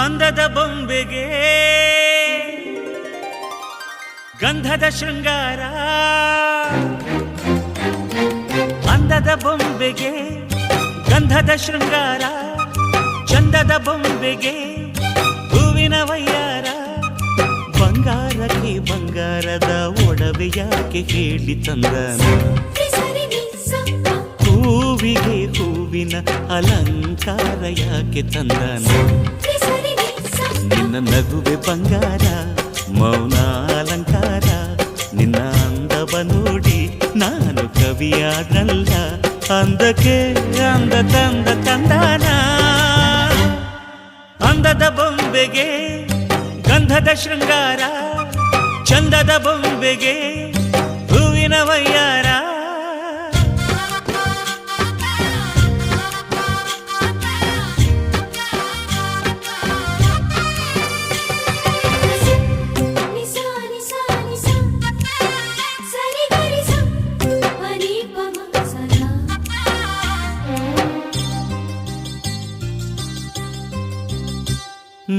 ಅಂದದ ಬೊಂಬೆಗೆ ಗಂಧದ ಶೃಂಗಾರ, ಅಂದದ ಬೊಂಬೆಗೆ ಗಂಧದ ಶೃಂಗಾರ, ಚಂದದ ಬೊಂಬೆಗೆ ಹೂವಿನ ವಯ್ಯಾರ. ಬಂಗಾರಕ್ಕೆ ಬಂಗಾರದ ಒಡವೆ ಯಾಕೆ ಹೇಳಿ ತಂದನ, ಹೂವಿಗೆ ಹೂವಿನ ಅಲಂಕಾರ ಯಾಕೆ ತಂದನ. ನಿನ್ನ ನಗುವೆ ಬಂಗಾರ, ಮೌನ ಅಲಂಕಾರ, ನಿನ್ನ ಅಂದವ ನೋಡಿ ನಾನು ಕವಿಯಾದಲ್ಲ. ಅಂದಕ್ಕೆ ಅಂದ ತಂದ ತಂದಾನ, ಅಂದದ ಬೊಂಬೆಗೆ ಗಂಧದ ಶೃಂಗಾರ, ಚಂದದ ಬೊಂಬೆಗೆ ಹೂವಿನ ವಯ್ಯಾರ.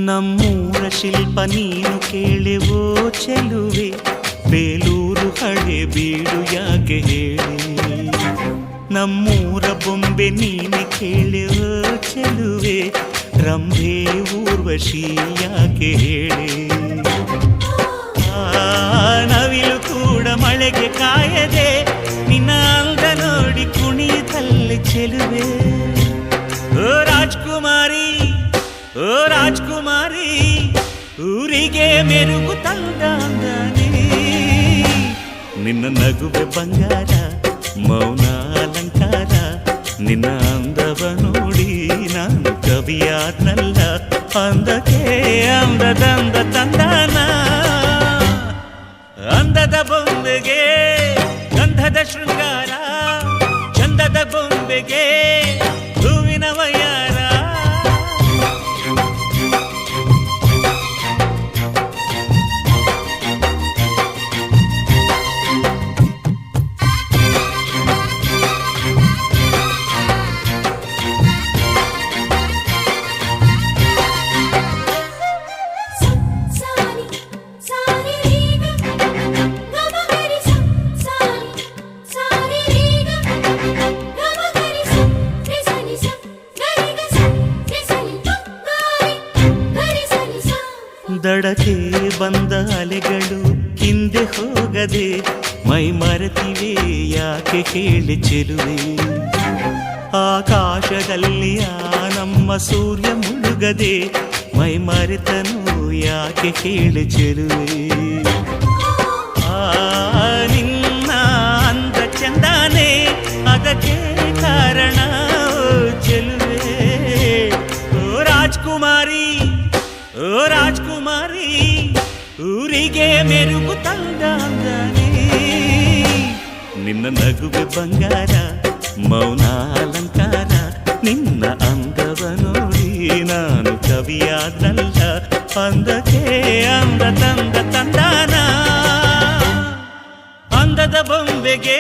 ನಮ್ಮೂರ ಶಿಲ್ಪ ನೀನು ಕೇಳೆವೋ ಚೆಲುವೆ, ಬೇಲೂರು ಹಳೆ ಬೀಡು ಯಾಕೆ ಹೇಳಿ. ನಮ್ಮೂರ ಬೊಂಬೆ ನೀನೆ ಕೇಳೆವೋ ಚೆಲುವೆ, ರಂಭೆ ಊರ್ವಶಿ ಯಾಕೆ ಹೇಳಿ. ನವಿಲು ಕೂಡ ಮಳೆಗೆ ಕಾಯದೆ ನಿನ್ನ ಅಂದ ನೋಡಿ ಕುಣಿಯುತ್ತಲ್ಲಿ ಚೆಲುವೆ. ಓ ರಾಜ್ಕುಮಾರಿ, ಓ ರಾಜ್ಕುಮಾರಿ, ಊರಿಗೆ ಮೆರುಗು ತಂದಾನೆ. ನಿನ್ನ ನಗುವೆ ಬಂಗಾರ, ಮೌನ ಅಲಂಕಾರ, ನಿನ್ನ ಅಂದವ ನೋಡಿ ನಾನು ಕವಿಯಾದ್ನಲ್ಲ. ಅಂದಕ್ಕೆ ಅಂದದಂದ ತಂದಾನ, ಅಂದದ ಬೊಂಬೆಗೆ ಗಂಧದ ಶೃಂಗಾರ, ಚಂದದ ಬೊಂಬೆಗೆ ಹೂವಿನ ವಯ್ಯಾರ. ದಡಕ್ಕೆ ಬಂದ ಅಲೆಗಳು ಹಿಂದೆ ಹೋಗದೆ ಮೈ ಮರೆತಿವೆ ಯಾಕೆ ಕೇಳಿ ಚೆಲುವೆ. ಆಕಾಶದಲ್ಲಿ ನಮ್ಮ ಸೂರ್ಯ ಮುಳುಗದೆ ಮೈ ಮರೆತನು ಯಾಕೆ ಕೇಳಿ ಚೆಲುವೆ. ನಿನ್ನ ಅಂದ ಚಂದಾನೆ ಅದಕ್ಕೆ ಕಾರಣ ಚೆಲುವೆ. ಓ ರಾಜ್ಕುಮಾರಿ, ಓ ರಾಜ್ಕುಮಾರಿ, ಊರಿಗೆ ಮೆರುಗು ತಂದಾನೆ. ನಿನ್ನ ನಗುವೆ ಬಂಗಾರ, ಮೌನ ಅಲಂಕಾರ, ನಿನ್ನ ಅಂದವ ನೋಡಿ ನಾನು ಕವಿಯಾದಲ್ಲ. ಅಂದಕ್ಕೆ ಅಂದ ತಂದ ತಂದಾನ, ಅಂದದ ಬೊಂಬೆಗೆ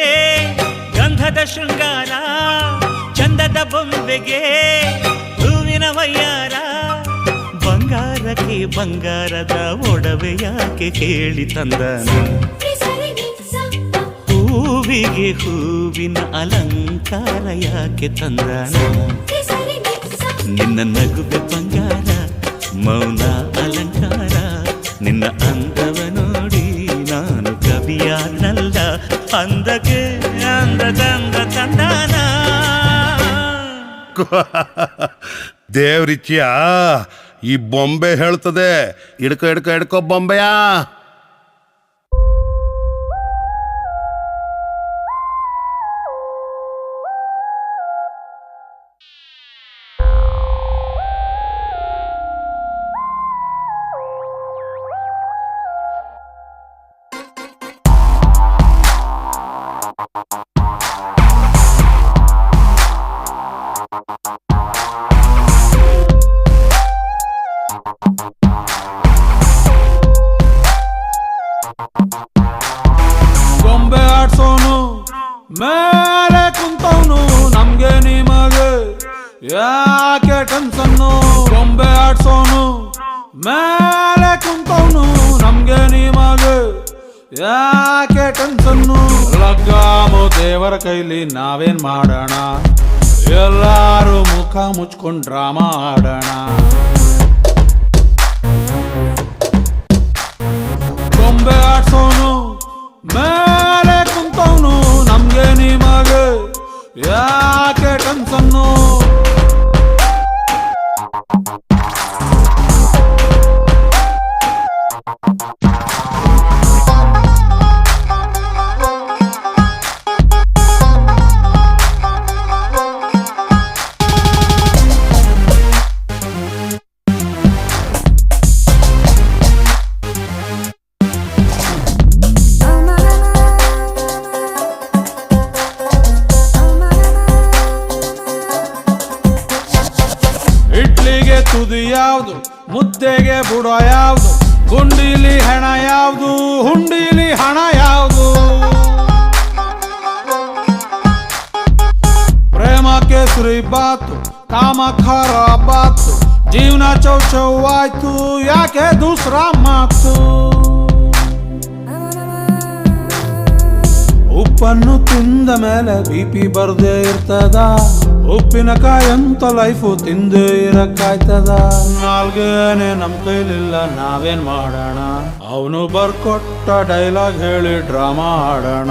ಗಂಧದ ಶೃಂಗಾರ, ಚಂದದ ಬೊಂಬೆಗೆ ಹೂವಿನ ವಯ್ಯಾರ. ಬಂಗಾರಕ್ಕೆ ಬಂಗಾರದ ಒಡವೆ ಯಾಕೆ ಕೇಳಿ ತಂದನ, ಹೂವಿಗೆ ಹೂವಿನ ಅಲಂಕಾರ ಯಾಕೆ ತಂದನ. ನಿನ್ನ ನಗುವೆ ಬಂಗಾರ, ಮೌನ ಅಲಂಕಾರ, ನಿನ್ನ ಅಂದವ ನೋಡಿ ನಾನು ಕವಿಯಾದಲ್ಲ. ಅಂದಕ್ಕೆ ಅಂದದಂದ ತಂದಾನ. ದೇವ್ರಿಚ್ಚಿಯ ಈ ಬೊಂಬೆ ಹೇಳ್ತದೆ, ಹಿಡ್ಕೊ ಹಿಡ್ಕೊ ಹಿಡ್ಕೊ ಬೊಂಬೆಯ. ಮೇಲೆ ಕುಂತವನು ನಮ್ಗೆ ನಿಮಗೆ ಯಾಕೆ ಟೆನ್ಷನ್ನು. ಗೊಂಬೆ ಆಡ್ಸೋನು ಮೇಲೆ ಕುಂತವನು ನಮ್ಗೆ ನಿಮಗೆ ಯಾಕೆ ಟೆನ್ಷನ್ನು ಲಗ್ಗಾಮು ದೇವರ ಕೈಲಿ ನಾವೇನ್ ಮಾಡೋಣ ಎಲ್ಲಾರು ಮುಖ ಮುಚ್ಕೊಂಡ್ ಡ್ರಾಮಾ ಆಡೋಣ ಗೊಂಬೆ ಆಡ್ಸೋನು ಮೇಲೆ ಕುಂತವನು ನಮ್ಗೆ ನಿಮಗೆ ಯಾಕೆ ಟೆನ್ಷನ್ನು ಇಡ್ಲಿಗೆ ತುದಿ ಯಾವುದು ಮುದ್ದೆಗೆ ಬುಡ ಯಾವುದು ಗುಂಡಿಲಿ ಹೆಣ ಯಾವುದು ಹುಂಡಿಲಿ ಹಣ ಯಾವುದು ಪ್ರೇಮಕ್ಕೆ ಸುರಿ ಬಾತು ಕಾಮ ಖರಾಬಾತು ಜೀವನ ಚೌಚೌವಾಯ್ತು ಯಾಕೆ ದೂಸರ ಮಾತು ಉಪ್ಪನ್ನು ತಿಂದ ಮೇಲೆ ಬಿಪಿ ಬರ್ದೇ ಇರ್ತದ ಉಪ್ಪಿನಕಾಯಿ ಅಂತ ಲೈಫು ತಿಂದೇ ಇರಕ್ಕಾಯ್ತದ ನಾಲ್ಗೇನೆ ನಮ್ ಕೈಲಿಲ್ಲ ನಾವೇನ್ ಮಾಡೋಣ ಅವನು ಬರ್ಕೊಟ್ಟ ಡೈಲಾಗ್ ಹೇಳಿ ಡ್ರಾಮಾ ಆಡೋಣ